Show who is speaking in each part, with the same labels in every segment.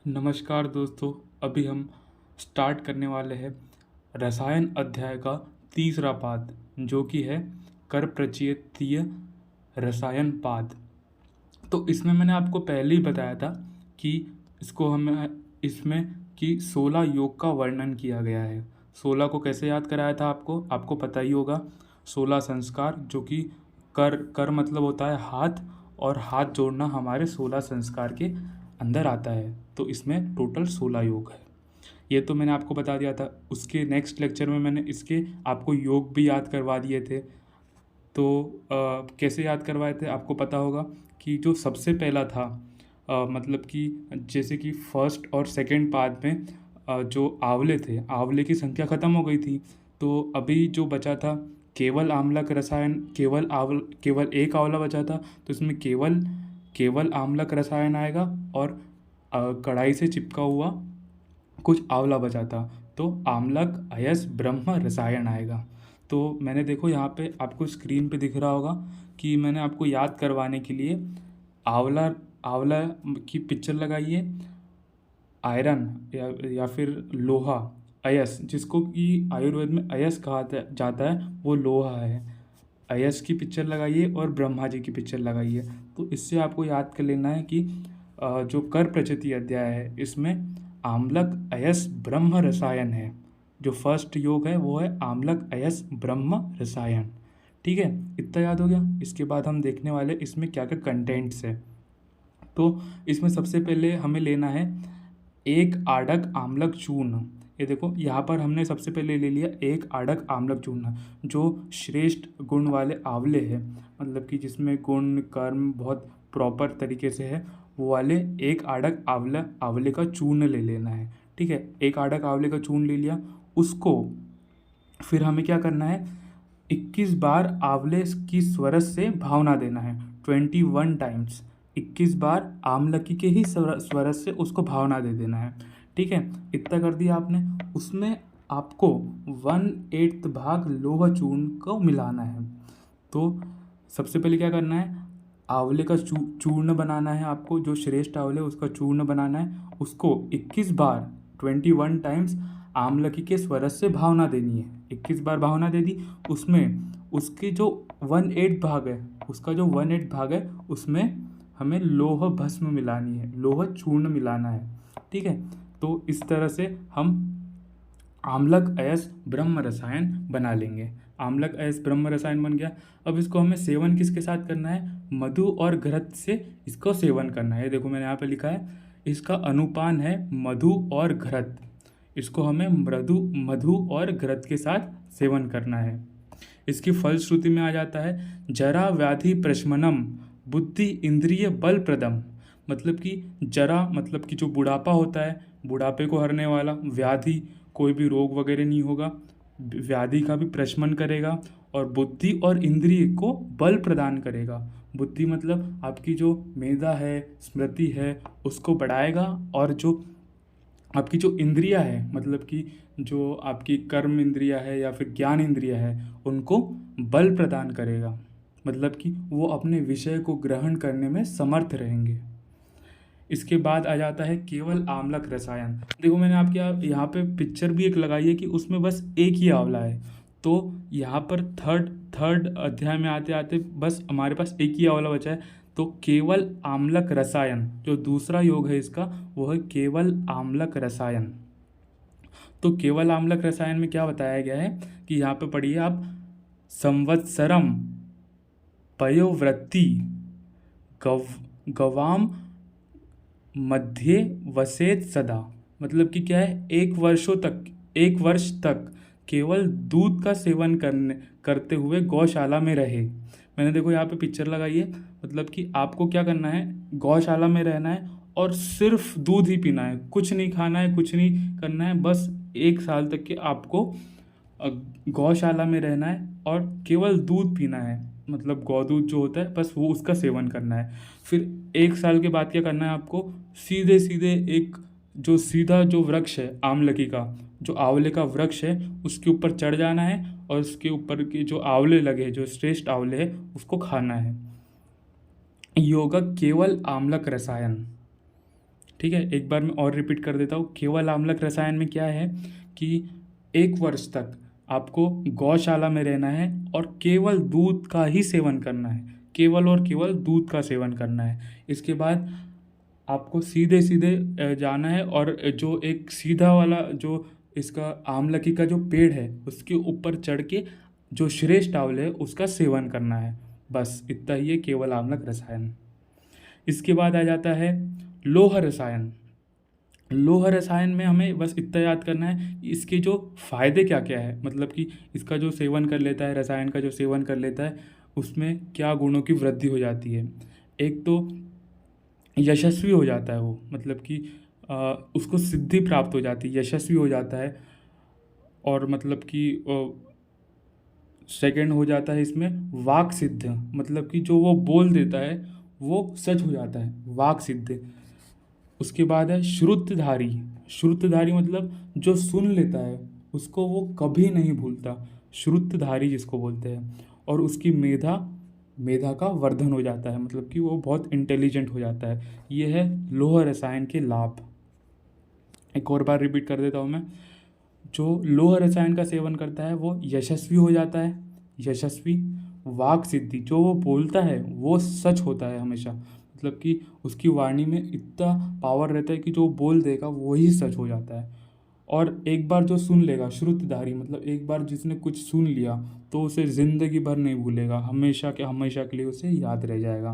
Speaker 1: नमस्कार दोस्तों। अभी हम स्टार्ट करने वाले हैं रसायन अध्याय का तीसरा पाद, जो कि है कर प्रचयतीय रसायन पाद। तो इसमें मैंने आपको पहले ही बताया था कि इसको हमें इसमें कि 16 योग का वर्णन किया गया है। 16 को कैसे याद कराया था आपको पता ही होगा। 16 संस्कार, जो कि कर कर मतलब होता है हाथ, और हाथ जोड़ना हमारे 16 संस्कार के अंदर आता है। तो इसमें टोटल 16 योग है। ये तो मैंने आपको बता दिया था। उसके नेक्स्ट लेक्चर में मैंने इसके आपको योग भी याद करवा दिए थे। तो कैसे याद करवाए थे आपको पता होगा कि जो सबसे पहला था, मतलब कि जैसे कि फर्स्ट और सेकंड पाद में जो आंवले थे, आंवले की संख्या ख़त्म हो गई थी। तो अभी जो बचा था केवल आम्लक रसायन, केवल एक आंवला बचा था। तो इसमें केवल केवल आम्लक रसायन आएगा, और कढ़ाई से चिपका हुआ कुछ आंवला बचा था, तो आम्लक अयस ब्रह्म रसायन आएगा। तो मैंने देखो यहाँ पे आपको स्क्रीन पे दिख रहा होगा कि मैंने आपको याद करवाने के लिए आंवला आंवला की पिक्चर लगाई है। आयरन या फिर लोहा, अयस, जिसको कि आयुर्वेद में अयस कहा जाता है, वो लोहा है। अयस की पिक्चर लगाइए और ब्रह्मा जी की पिक्चर लगाइए। तो इससे आपको याद कर लेना है कि जो कर प्रचति अध्याय है, इसमें आम्लक अयस ब्रह्म रसायन है। जो फर्स्ट योग है वो है आम्लक अयस ब्रह्म रसायन। ठीक है, इतना याद हो गया। इसके बाद हम देखने वाले इसमें क्या क्या कंटेंट्स है। तो इसमें सबसे पहले हमें लेना है एक आड़क आम्लक चूर्ण। ये देखो यहाँ पर हमने सबसे पहले ले लिया एक आड़क आम्लक चूर्ण, जो श्रेष्ठ गुण वाले आंवले हैं, मतलब कि जिसमें गुण कर्म बहुत प्रॉपर तरीके से है, वो वाले एक आड़क आंवले का चूर्ण ले लेना है। ठीक है, एक आड़क आंवले का चूर्ण ले लिया। उसको फिर हमें क्या करना है, 21 बार आंवले की स्वरस से भावना देना है। 21 टाइम्स 21 बार आमलकी के ही स्वरस से उसको भावना दे देना है। ठीक है, इतना कर दिया आपने। उसमें आपको 1/8 भाग लोह चूर्ण को मिलाना है। तो सबसे पहले क्या करना है, आंवले का चूर्ण बनाना है आपको। जो श्रेष्ठ आंवले उसका चूर्ण बनाना है। उसको 21 बार 21 टाइम्स आमलकी के स्वरस से भावना देनी है। 21 बार भावना दे दी। उसमें उसके जो 1/8 भाग है, उसका जो 1/8 भाग है, उसमें हमें लोह भस्म मिलानी है, लोह चूर्ण मिलाना है। ठीक है, तो इस तरह से हम आम्लक अयस ब्रह्म रसायन बना लेंगे। आम्लक अयस ब्रह्म रसायन बन गया। अब इसको हमें सेवन किसके साथ करना है, मधु और घृत से इसको सेवन करना है। देखो मैंने यहाँ पे लिखा है, इसका अनुपान है मधु और घृत। इसको हमें मधु और घृत के साथ सेवन करना है। इसकी फलश्रुति में आ जाता है जरा व्याधि प्रशमनम बुद्धि इंद्रिय बल प्रदम। मतलब कि जरा मतलब कि जो बुढ़ापा होता है, बुढ़ापे को हरने वाला। व्याधि, कोई भी रोग वगैरह नहीं होगा, व्याधि का भी प्रशमन करेगा। और बुद्धि और इंद्रिय को बल प्रदान करेगा। बुद्धि मतलब आपकी जो मेधा है, स्मृति है, उसको बढ़ाएगा। और जो आपकी जो इंद्रिया है, मतलब कि जो आपकी कर्म इंद्रिया है या फिर ज्ञान इंद्रिया है, उनको बल प्रदान करेगा। मतलब कि वो अपने विषय को ग्रहण करने में समर्थ रहेंगे। इसके बाद आ जाता है केवल आम्लक रसायन। देखो मैंने आपके यहाँ पे पिक्चर भी एक लगाई है कि उसमें बस एक ही आंवला है। तो यहाँ पर थर्ड अध्याय में आते आते बस हमारे पास एक ही आंवला बचा है। तो केवल आम्लक रसायन, जो दूसरा योग है इसका, वो है केवल आम्लक रसायन। तो केवल आम्लक रसायन में क्या बताया गया है कि यहाँ पे पढ़िए आप, संवत्सरम पयोवृत्ति गव गवाम मध्य वसेत सदा। मतलब कि क्या है, 1 वर्ष तक केवल दूध का सेवन करते हुए गौशाला में रहे। मैंने देखो यहाँ पे पिक्चर लगाई है। मतलब कि आपको क्या करना है, गौशाला में रहना है और सिर्फ दूध ही पीना है, कुछ नहीं खाना है, कुछ नहीं करना है। बस 1 साल तक के आपको गौशाला में रहना है और केवल दूध पीना है। मतलब गौ दूध जो होता है, बस वो उसका सेवन करना है। फिर 1 साल के बाद क्या करना है आपको, सीधे सीधे एक जो सीधा जो वृक्ष है आमलकी का, जो आंवले का वृक्ष है, उसके ऊपर चढ़ जाना है और उसके ऊपर के जो आंवले लगे, जो श्रेष्ठ आंवले है, उसको खाना है। योगक केवल आम्लक रसायन। ठीक है, एक बार मैं और रिपीट कर देता हूँ। केवल आम्लक रसायन में क्या है कि 1 वर्ष तक आपको गौशाला में रहना है और केवल दूध का ही सेवन करना है, केवल और केवल दूध का सेवन करना है। इसके बाद आपको सीधे सीधे जाना है और जो एक सीधा वाला जो इसका आमलकी का जो पेड़ है उसके ऊपर चढ़ के जो श्रेष्ठ आंवले है उसका सेवन करना है। बस इतना ही है केवल आम्लक रसायन। इसके बाद आ जाता है लोह रसायन। लोह रसायन में हमें बस इतना याद करना है कि इसके जो फायदे क्या क्या है, मतलब कि इसका जो सेवन कर लेता है, रसायन का जो सेवन कर लेता है उसमें क्या गुणों की वृद्धि हो जाती है। एक तो यशस्वी हो जाता है वो, मतलब कि उसको सिद्धि प्राप्त हो जाती है, यशस्वी हो जाता है। और मतलब कि सेकंड हो जाता है इसमें वाक सिद्ध, मतलब कि जो वो बोल देता है वो सच हो जाता है, वाक सिद्ध। उसके बाद है श्रुतधारी। श्रुतधारी मतलब जो सुन लेता है उसको वो कभी नहीं भूलता, श्रुतधारी जिसको बोलते हैं। और उसकी मेधा मेधा का वर्धन हो जाता है, मतलब कि वो बहुत इंटेलिजेंट हो जाता है। ये है लोह रसायन के लाभ। एक और बार रिपीट कर देता हूँ मैं। जो लोह रसायन का सेवन करता है वो यशस्वी हो जाता है, यशस्वी। वाक सिद्धि, जो वो बोलता है वो सच होता है हमेशा, मतलब कि उसकी वाणी में इतना पावर रहता है कि जो बोल देगा वही सच हो जाता है। और एक बार जो सुन लेगा, श्रुतधारी मतलब एक बार जिसने कुछ सुन लिया तो उसे ज़िंदगी भर नहीं भूलेगा, हमेशा के लिए उसे याद रह जाएगा।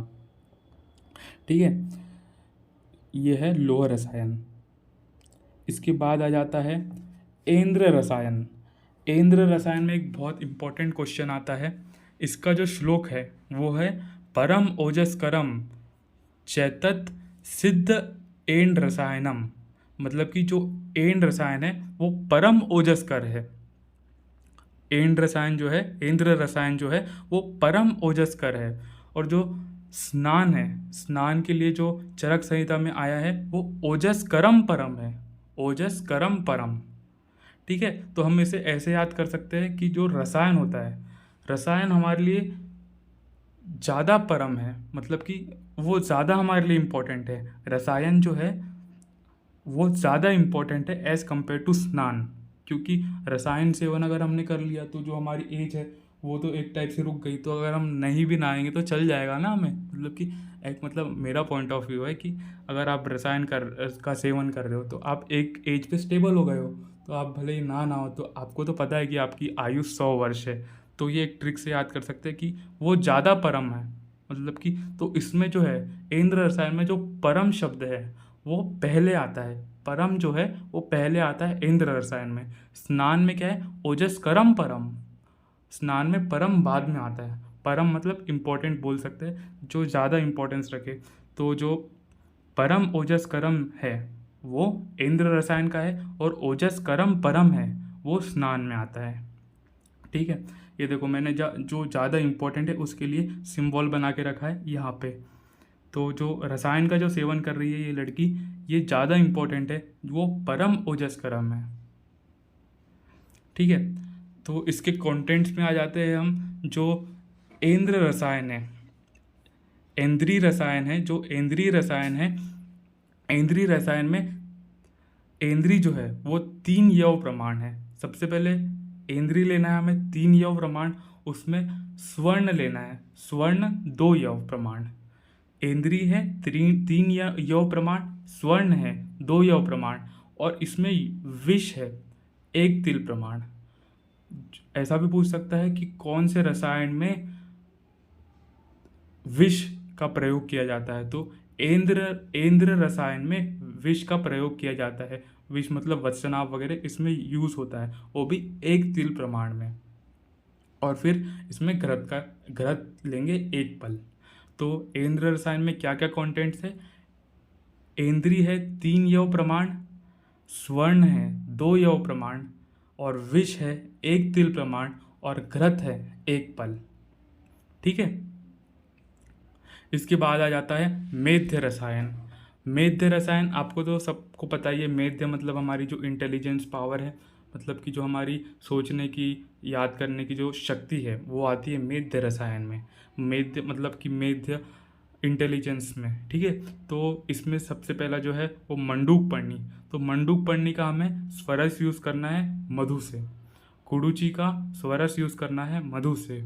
Speaker 1: ठीक है, ये है लोह रसायन। इसके बाद आ जाता है ऐंद्र रसायन। ऐंद्र रसायन में एक बहुत इंपॉर्टेंट क्वेश्चन आता है। इसका जो श्लोक है वो है परम ओजस्करम चैतत सिद्ध ऐंड रसायनम। मतलब कि जो ऐंड रसायन है वो परम ओजस्कर है। ऐंड रसायन जो है, ऐंद्र रसायन जो है वो परम ओजस्कर है। और जो स्नान है, स्नान के लिए जो चरक संहिता में आया है वो ओजस्करम परम है, ओजस्करम परम। ठीक है, तो हम इसे ऐसे याद कर सकते हैं कि जो रसायन होता है, रसायन हमारे लिए ज़्यादा परम है, मतलब कि वो ज़्यादा हमारे लिए इम्पोर्टेंट है। रसायन जो है वो ज़्यादा इम्पोर्टेंट है एज़ कम्पेयर टू स्नान। क्योंकि रसायन सेवन अगर हमने कर लिया तो जो हमारी एज है वो तो एक टाइप से रुक गई, तो अगर हम नहीं भी नहाएंगे तो चल जाएगा ना हमें, मतलब कि एक मतलब मेरा पॉइंट ऑफ व्यू है कि अगर आप रसायन का सेवन कर रहे हो तो आप एक एज पे स्टेबल हो गए हो, तो आप भले ही ना हो तो आपको तो पता है कि आपकी आयु 100 वर्ष है। तो ये एक ट्रिक से याद कर सकते हैं कि वो ज़्यादा परम है, मतलब कि तो इसमें जो है ऐंद्र रसायन में जो परम शब्द है वो पहले आता है। परम जो है वो पहले आता है ऐंद्र रसायन में। स्नान में क्या है, ओजस करम परम। स्नान में परम बाद में आता है। परम मतलब इम्पोर्टेंट बोल सकते हैं, जो ज़्यादा इम्पोर्टेंस रखे। तो जो परम ओजस करम है वो ऐंद्र रसायन का है, और ओजस करम परम है वो स्नान में आता है। ठीक है, ये देखो मैंने जो ज़्यादा इम्पोर्टेंट है उसके लिए सिंबल बना के रखा है यहाँ पे। तो जो रसायन का जो सेवन कर रही है ये लड़की, ये ज़्यादा इम्पोर्टेंट है, वो परम ओजस्करम है। ठीक है, तो इसके कंटेंट्स में आ जाते हैं हम। जो ऐंद्र रसायन है, ऐंद्री रसायन है, जो ऐंद्री रसायन है, ऐंद्री रसायन में ऐंद्री जो है वो 3 यव प्रमाण है। सबसे पहले ऐंद्री लेना है हमें 3 यव प्रमाण, उसमें स्वर्ण लेना है, स्वर्ण 2 यव प्रमाण। ऐंद्री है 3 यव प्रमाण, स्वर्ण है 2 यव प्रमाण, और इसमें विष है 1 तिल प्रमाण। ऐसा भी पूछ सकता है कि कौन से रसायन में विष का प्रयोग किया जाता है, तो ऐंद्र रसायन में विष का प्रयोग किया जाता है। विष मतलब वत्सनाभ वगैरह इसमें यूज होता है, वो भी 1 तिल प्रमाण में। और फिर इसमें घृत लेंगे 1 पल। तो ऐंद्र रसायन में क्या क्या कॉन्टेंट्स है, ऐंद्री है 3 यव प्रमाण, स्वर्ण है 2 यव प्रमाण, और विष है 1 तिल प्रमाण, और घृत है 1 पल। ठीक है, इसके बाद आ जाता है मेध्य रसायन। मेध्य रसायन आपको तो सबको पता ही है। मेध्य मतलब हमारी जो इंटेलिजेंस पावर है, मतलब कि जो हमारी सोचने की, याद करने की जो शक्ति है वो आती है मेध्य रसायन में। मेध्य मतलब कि मेध्य इंटेलिजेंस में, ठीक है। तो इसमें सबसे पहला जो है वो मंडूक पढ़नी, तो मंडूक पढ़नी का हमें स्वरस यूज़ करना है मधु से, कुडुची का स्वरस यूज़ करना है मधु से,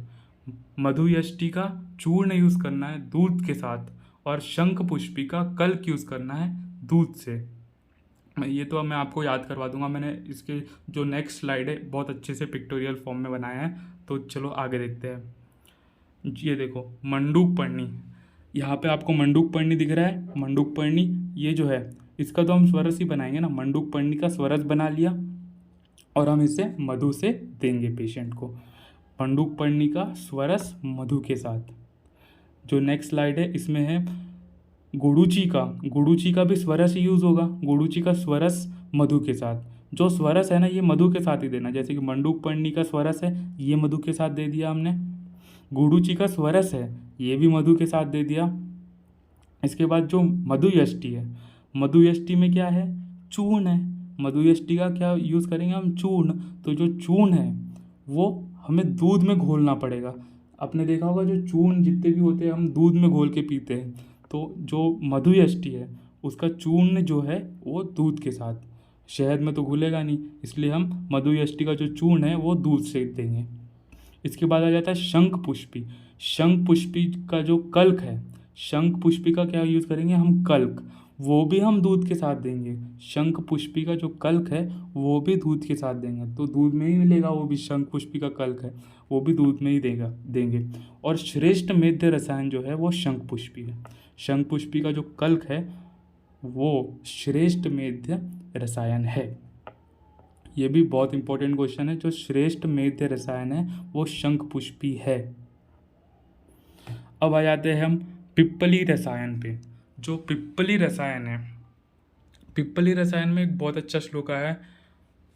Speaker 1: मधुयष्टि का चूर्ण यूज़ करना है दूध के साथ, और शंख पुष्पी का कल्क यूज़ करना है दूध से। ये तो मैं आपको याद करवा दूंगा, मैंने इसके जो नेक्स्ट स्लाइड है बहुत अच्छे से पिक्टोरियल फॉर्म में बनाया है। तो चलो आगे देखते हैं। ये देखो मंडूक पढ़नी, यहाँ पे आपको मंडूक पढ़नी दिख रहा है। मंडूक पढ़नी ये जो है इसका तो हम स्वरस ही बनाएंगे ना, मंडूक पढ़नी का स्वरस बना लिया और हम इसे मधु से देंगे पेशेंट को। मंडूक पढ़नी का स्वरस मधु के साथ। जो नेक्स्ट स्लाइड है इसमें है गुडुची का भी स्वरस ही यूज़ होगा, गुडुची का स्वरस मधु के साथ। जो स्वरस है ना ये मधु के साथ ही देना, जैसे कि मंडूक पढ़नी का स्वरस है ये मधु के साथ दे दिया हमने, गुडुची का स्वरस है ये भी मधु के साथ दे दिया। इसके बाद जो मधुयष्टि है, मधुयष्टि में क्या है, चूर्ण है, मधुयष्टि का क्या यूज़ करेंगे हम, चूर्ण। तो जो चूर्ण है वो हमें दूध में घोलना पड़ेगा। आपने देखा होगा जो चूर्ण जितने भी होते हैं हम दूध में घोल के पीते हैं, तो जो मधुयष्टि है उसका चूर्ण जो है वो दूध के साथ, शहद में तो घुलेगा नहीं, इसलिए हम मधुयष्टि का जो चूर्ण है वो दूध से देंगे। इसके बाद आ जाता है शंख पुष्पी। शंख पुष्पी का जो कल्क है, शंख पुष्पी का क्या यूज़ करेंगे हम, कल्क, वो भी हम दूध के साथ देंगे। शंख पुष्पी का जो कल्क है वो भी दूध के साथ देंगे, तो दूध में ही मिलेगा वो भी, शंख पुष्पी का कल्क है वो भी दूध में ही देंगे। और श्रेष्ठ मेध्य रसायन जो है वो शंख पुष्पी है। शंख पुष्पी का जो कल्क है वो श्रेष्ठ मेध्य रसायन है। ये भी बहुत इंपॉर्टेंट क्वेश्चन है, जो श्रेष्ठ मेध्य रसायन है वो शंख पुष्पी है। अब आ जाते हैं हम पिप्पली रसायन पे। जो पिप्पली रसायन है, पिप्पली रसायन में एक बहुत अच्छा श्लोक आया है,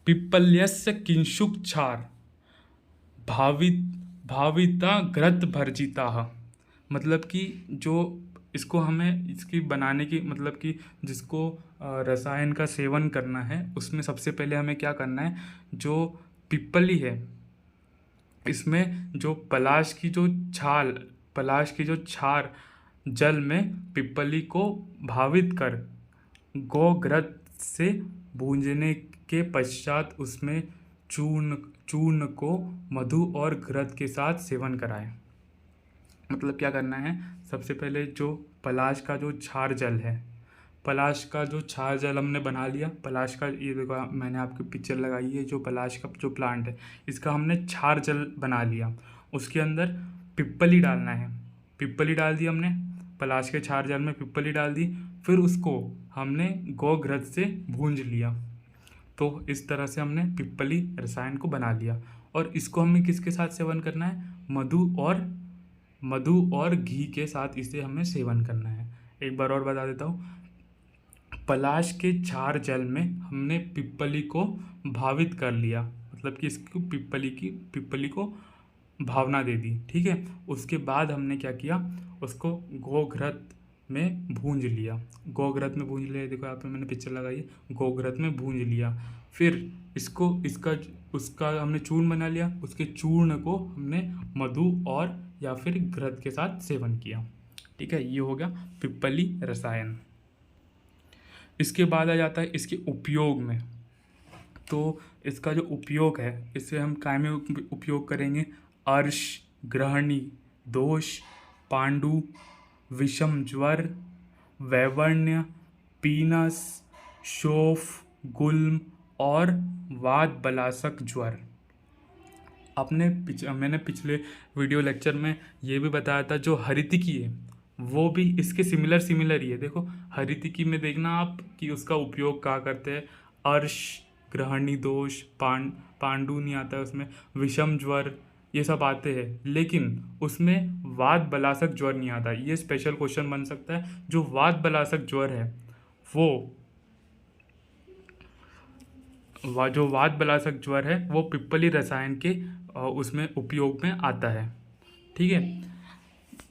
Speaker 1: पिप्पल्यस्य किंशुक क्षार भाविता घृत भर्जिता। मतलब कि जो इसको हमें इसकी बनाने की, मतलब कि जिसको रसायन का सेवन करना है उसमें सबसे पहले हमें क्या करना है, जो पिप्पली है इसमें जो पलाश की जो छार जल में पिप्पली को भावित कर गोघृत से भूंजने के पश्चात उसमें चूर्ण को मधु और घृत के साथ सेवन कराएं। मतलब क्या करना है, सबसे पहले जो पलाश का जो छार जल है, पलाश का जो छार जल हमने बना लिया, पलाश का ये देखो मैंने आपकी पिक्चर लगाई है, जो पलाश का जो प्लांट है इसका हमने छार जल बना लिया। उसके अंदर पिप्पली डालना है, पिप्पली डाल दी हमने, पलाश के छार जल में पिप्पली डाल दी, फिर उसको हमने गोघृत से भूंज लिया। तो इस तरह से हमने पिप्पली रसायन को बना लिया। और इसको हमें किसके साथ सेवन करना है, मधु और घी के साथ इसे हमें सेवन करना है। एक बार और बता देता हूँ, पलाश के छार जल में हमने पिप्पली को भावित कर लिया, मतलब कि इसको पिप्पली को भावना दे दी, ठीक है। उसके बाद हमने क्या किया, उसको गोघृत में भूंज लिया, देखो यहाँ पे मैंने पिक्चर लगाई है, गोघृत में भूंज लिया। फिर उसका हमने चूर्ण बना लिया, उसके चूर्ण को हमने मधु और या फिर घृत के साथ सेवन किया, ठीक है। ये हो गया पिप्पली रसायन। इसके बाद आ जाता है इसके उपयोग में। तो इसका जो उपयोग है, इससे हम काय में उपयोग करेंगे, अर्श, ग्रहणी दोष, पांडु, विषम ज्वर, वैवर्ण्य, पीनस, शोफ, गुल्म और वात बलासक ज्वर। मैंने पिछले वीडियो लेक्चर में ये भी बताया था, जो हरितिकी है वो भी इसके सिमिलर ही है। देखो हरितिकी में देखना आप कि उसका उपयोग क्या करते हैं, अर्श, ग्रहणी दोष, पांडु नहीं आता है उसमें, विषम ज्वर ये सब आते हैं, लेकिन उसमें वात बलासक ज्वर नहीं आता। ये स्पेशल क्वेश्चन बन सकता है। जो वात बलासक ज्वर है जो वात बलासक ज्वर है वो पिप्पली रसायन के उसमें उपयोग में आता है, ठीक है।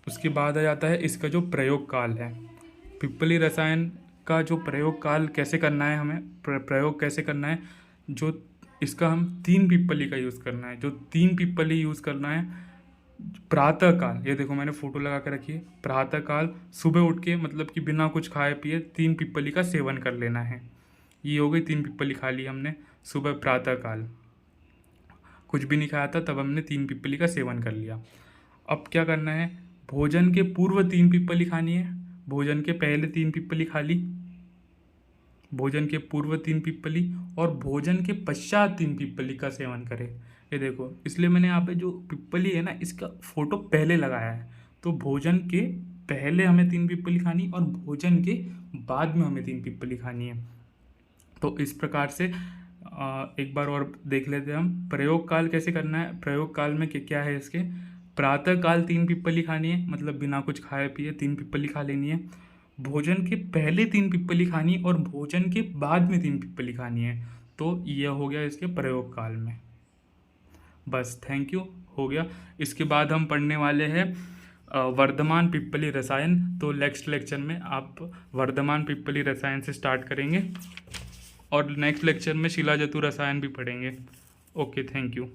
Speaker 1: उसके बाद आ जाता है इसका जो प्रयोग काल है। पिप्पली रसायन का जो प्रयोग काल कैसे करना है, हमें प्रयोग कैसे करना है, जो इसका हम 3 पिप्पली का यूज़ करना है। जो 3 पिप्पली यूज़ करना है, प्रातःकाल, ये देखो मैंने फोटो लगा के रखी है। प्रातःकाल सुबह उठ के मतलब कि बिना कुछ खाए पिए 3 पिप्पली का सेवन कर लेना है। ये हो गई, 3 पिप्पली खा ली हमने सुबह प्रातःकाल। कुछ भी नहीं खाया था तब हमने 3 पिप्पली का सेवन कर लिया। अब क्या करना है, भोजन के पूर्व 3 पिप्पली खानी है, भोजन के पहले 3 पिप्पली खा ली, भोजन के पूर्व 3 पिप्पली, और भोजन के पश्चात 3 पिप्पली का सेवन करें। ये देखो, इसलिए मैंने यहाँ पे जो पिप्पली है ना इसका फोटो पहले लगाया है। तो भोजन के पहले हमें 3 पिप्पली खानी और भोजन के बाद में हमें 3 पिप्पली खानी है। तो इस प्रकार से एक बार और देख लेते हैं हम प्रयोग काल कैसे करना है। प्रयोग काल में क्या क्या है इसके, प्रातः काल 3 पिप्पली खानी है, मतलब बिना कुछ खाए पिए 3 पिप्पली खा लेनी है। भोजन के पहले 3 पिप्पली खानी और भोजन के बाद में 3 पिप्पली खानी है। तो यह हो गया इसके प्रयोग काल में। बस, थैंक यू, हो गया। इसके बाद हम पढ़ने वाले हैं वर्धमान पिप्पली रसायन। तो नेक्स्ट लेक्चर में आप वर्धमान पिप्पली रसायन से स्टार्ट करेंगे और नेक्स्ट लेक्चर में शिलाजतु रसायन भी पढ़ेंगे। Okay, thank you.